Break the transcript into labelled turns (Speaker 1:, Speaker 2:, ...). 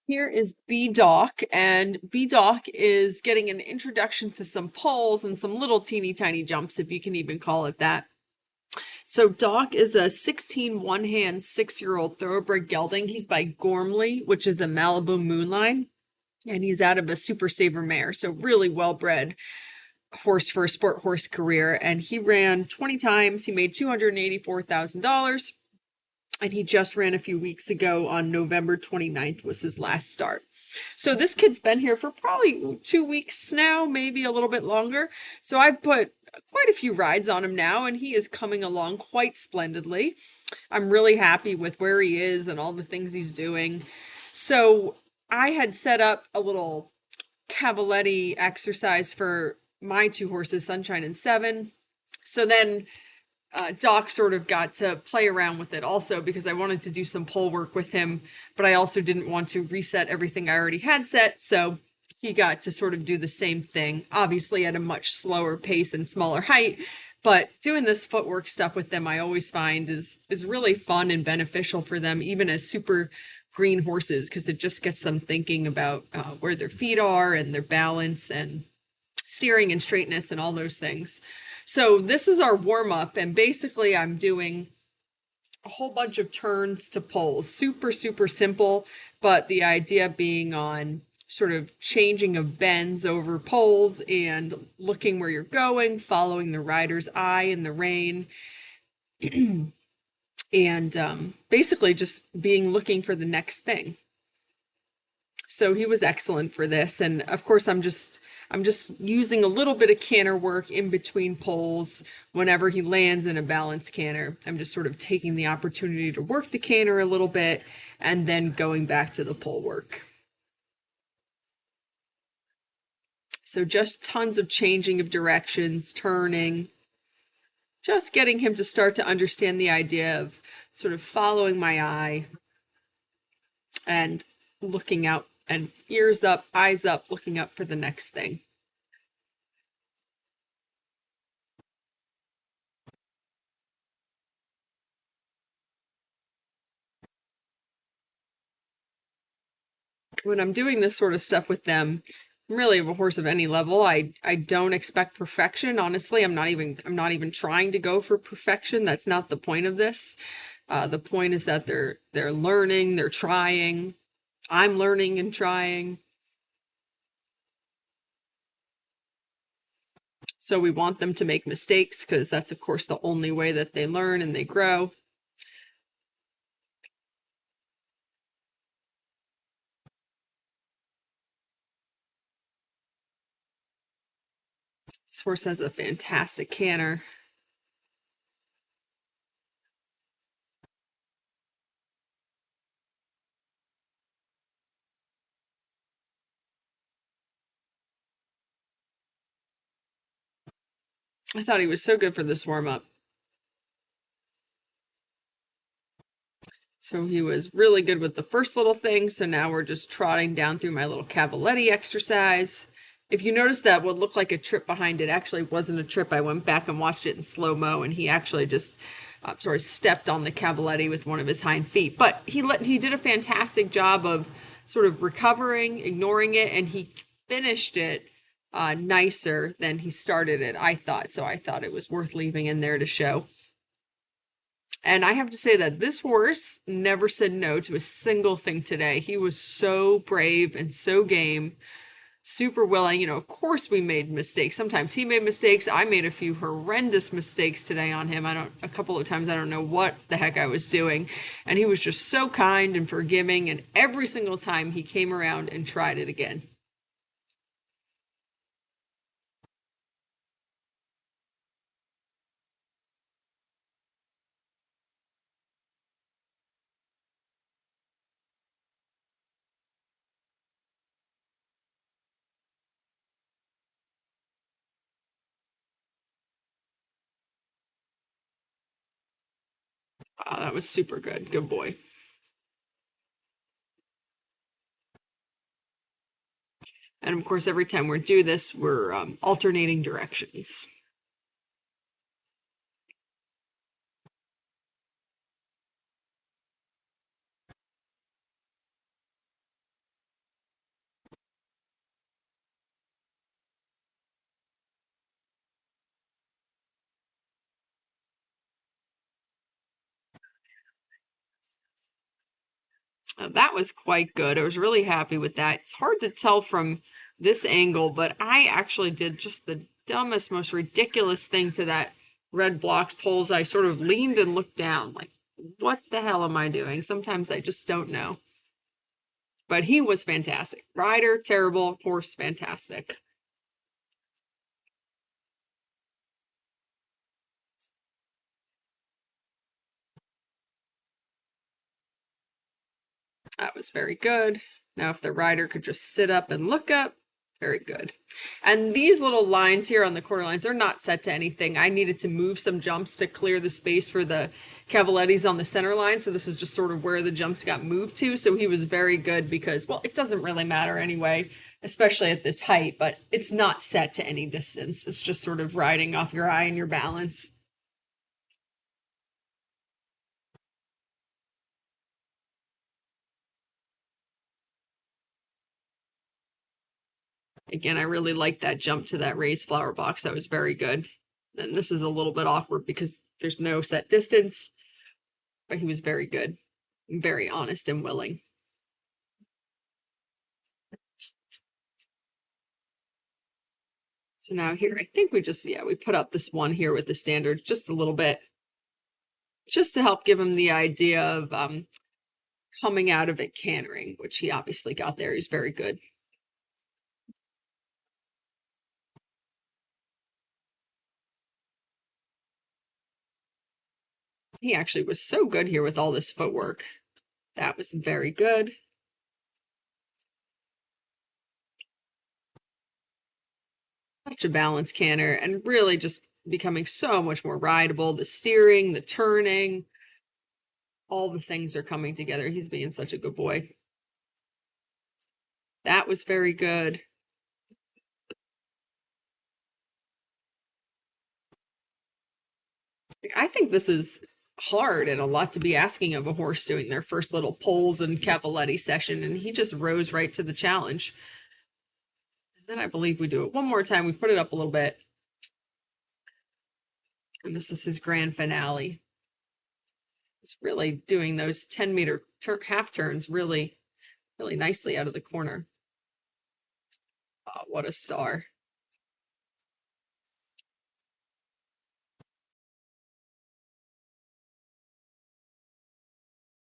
Speaker 1: Here is B Dawk, and B Dawk is getting an introduction to some poles and some little teeny tiny jumps, if you can even call it that. So Dawk is a 16 one-hand 6-year-old thoroughbred gelding. He's by Gormley, which is a Malibu Moonline, and he's out of a Super Saver mare, so really well-bred horse for a sport horse career. And he ran 20 times. He made $284,000. And he just ran a few weeks ago on November 29th was his last start. So this kid's been here for probably 2 weeks now, maybe a little bit longer. So I've put quite a few rides on him now, and he is coming along quite splendidly. I'm really happy with where he is and all the things he's doing. So I had set up a little cavaletti exercise for my two horses, Sunshine and Seven. So then Doc sort of got to play around with it also because I wanted to do some pole work with him, but I also didn't want to reset everything I already had set. So he got to sort of do the same thing, obviously at a much slower pace and smaller height. But doing this footwork stuff with them, I always find is really fun and beneficial for them, even as super green horses, because it just gets them thinking about where their feet are and their balance and steering and straightness and all those things. So this is our warm up, and basically I'm doing a whole bunch of turns to poles. Super, super simple, but the idea being on sort of changing of bends over poles and looking where you're going, following the rider's eye in the rain, and basically just being looking for the next thing. So he was excellent for this, and of course I'm just using a little bit of canter work in between poles whenever he lands in a balanced canter. I'm just sort of taking the opportunity to work the canter a little bit and then going back to the pole work. So just tons of changing of directions, turning, just getting him to start to understand the idea of sort of following my eye and looking out and ears up, eyes up, looking up for the next thing. When I'm doing this sort of stuff with them, really a horse of any level, I don't expect perfection. Honestly, I'm not even trying to go for perfection. That's not the point of this. The point is that they're learning, they're trying. I'm learning and trying. So we want them to make mistakes because that's of course the only way that they learn and they grow. This horse has a fantastic canter. I thought he was so good for this warm up. So he was really good with the first little thing. So now we're just trotting down through my little cavaletti exercise. If you notice that what looked like a trip behind it actually wasn't a trip. I went back and watched it in slow-mo, and he actually just sort of stepped on the cavaletti with one of his hind feet. But he did a fantastic job of sort of recovering, ignoring it, and he finished it nicer than he started it, I thought. So I thought it was worth leaving in there to show. And I have to say that this horse never said no to a single thing today. He was so brave and so game, super willing. Of course we made mistakes. Sometimes he made mistakes. I made a few horrendous mistakes today on him. A couple of times I don't know what the heck I was doing. And he was just so kind and forgiving. And every single time he came around and tried it again. That was super good. Good boy. And of course, every time we do this, we're alternating directions. That was quite good. I was really happy with that. It's hard to tell from this angle, but I actually did just the dumbest, most ridiculous thing to that red block poles. I sort of leaned and looked down, like, what the hell am I doing? Sometimes I just don't know. But he was fantastic. Rider, terrible. Horse, fantastic. That was very good. Now, if the rider could just sit up and look up, very good. And these little lines here on the quarter lines, they're not set to anything. I needed to move some jumps to clear the space for the cavalettis on the center line. So this is just sort of where the jumps got moved to. So he was very good because, well, it doesn't really matter anyway, especially at this height, but it's not set to any distance. It's just sort of riding off your eye and your balance. Again, I really liked that jump to that raised flower box. That was very good. And this is a little bit awkward because there's no set distance, but he was very good, very honest and willing. So now here, I think we just, yeah, we put up this one here with the standards just a little bit, just to help give him the idea of coming out of it cantering, which he obviously got there. He's very good. He actually was so good here with all this footwork. That was very good. Such a balanced canter and really just becoming so much more rideable. The steering, the turning, all the things are coming together. He's being such a good boy. That was very good. I think this is hard and a lot to be asking of a horse doing their first little poles and cavaletti session, and he just rose right to the challenge. And then I believe we do it one more time. We put it up a little bit. And this is his grand finale. He's really doing those 10-meter half turns really, really nicely out of the corner. Oh, what a star.